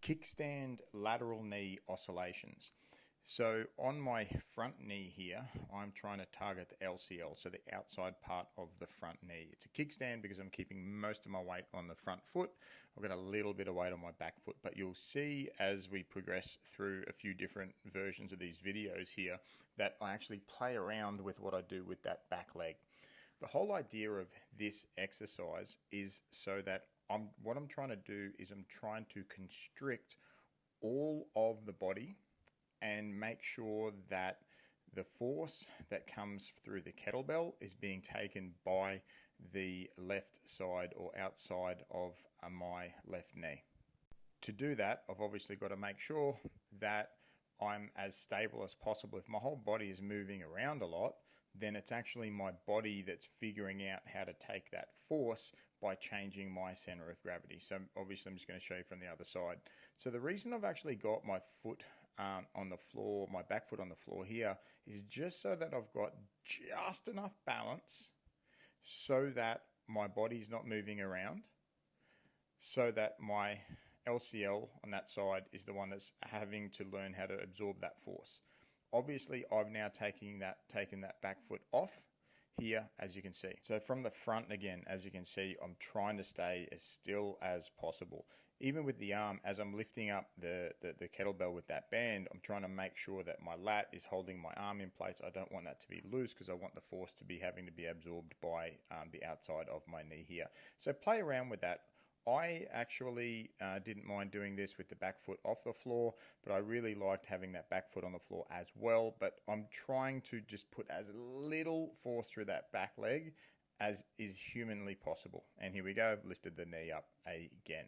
Kickstand lateral knee oscillations. So on my front knee here, I'm trying to target the LCL, so the outside part of the front knee. It's a kickstand because I'm keeping most of my weight on the front foot. I've got a little bit of weight on my back foot, but you'll see as we progress through a few different versions of these videos here that I actually play around with what I do with that back leg. The whole idea of this exercise is so that what I'm trying to do is I'm trying to constrict all of the body and make sure that the force that comes through the kettlebell is being taken by the left side or outside of my left knee. To do that, I've obviously got to make sure that I'm as stable as possible. If my whole body is moving around a lot, then it's actually my body that's figuring out how to take that force by changing my center of gravity. So obviously I'm just going to show you from the other side. So the reason I've actually got my foot on the floor, my back foot on the floor here, is just so that I've got just enough balance so that my body's not moving around, so that my LCL on that side is the one that's having to learn how to absorb that force. Obviously, I've now taken that back foot off here, as you can see. So from the front again, as you can see, I'm trying to stay as still as possible. Even with the arm, as I'm lifting up the kettlebell with that band, I'm trying to make sure that my lat is holding my arm in place. I don't want that to be loose because I want the force to be having to be absorbed by the outside of my knee here. So play around with that. I actually didn't mind doing this with the back foot off the floor, but I really liked having that back foot on the floor as well. But I'm trying to just put as little force through that back leg as is humanly possible. And here we go, lifted the knee up again.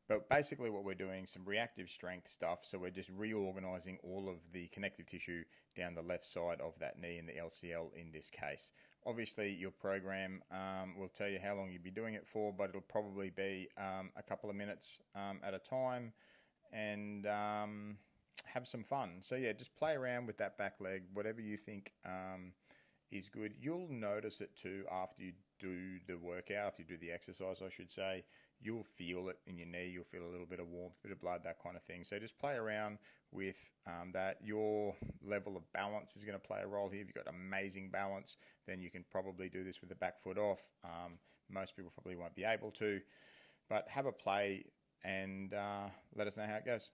But basically what we're doing, some reactive strength stuff, so we're just reorganizing all of the connective tissue down the left side of that knee in the LCL in this case. Obviously your program will tell you how long you'll be doing it for, but it'll probably be a couple of minutes at a time, and have some fun. So yeah, just play around with that back leg, whatever you think is good. You'll notice it too after you do the workout, after you do the exercise, I should say. You'll feel it in your knee, you'll feel a little bit of warmth, a bit of blood, that kind of thing. So just play around with that. Your level of balance is going to play a role here. If you've got amazing balance, then you can probably do this with the back foot off. Most people probably won't be able to, but have a play and let us know how it goes.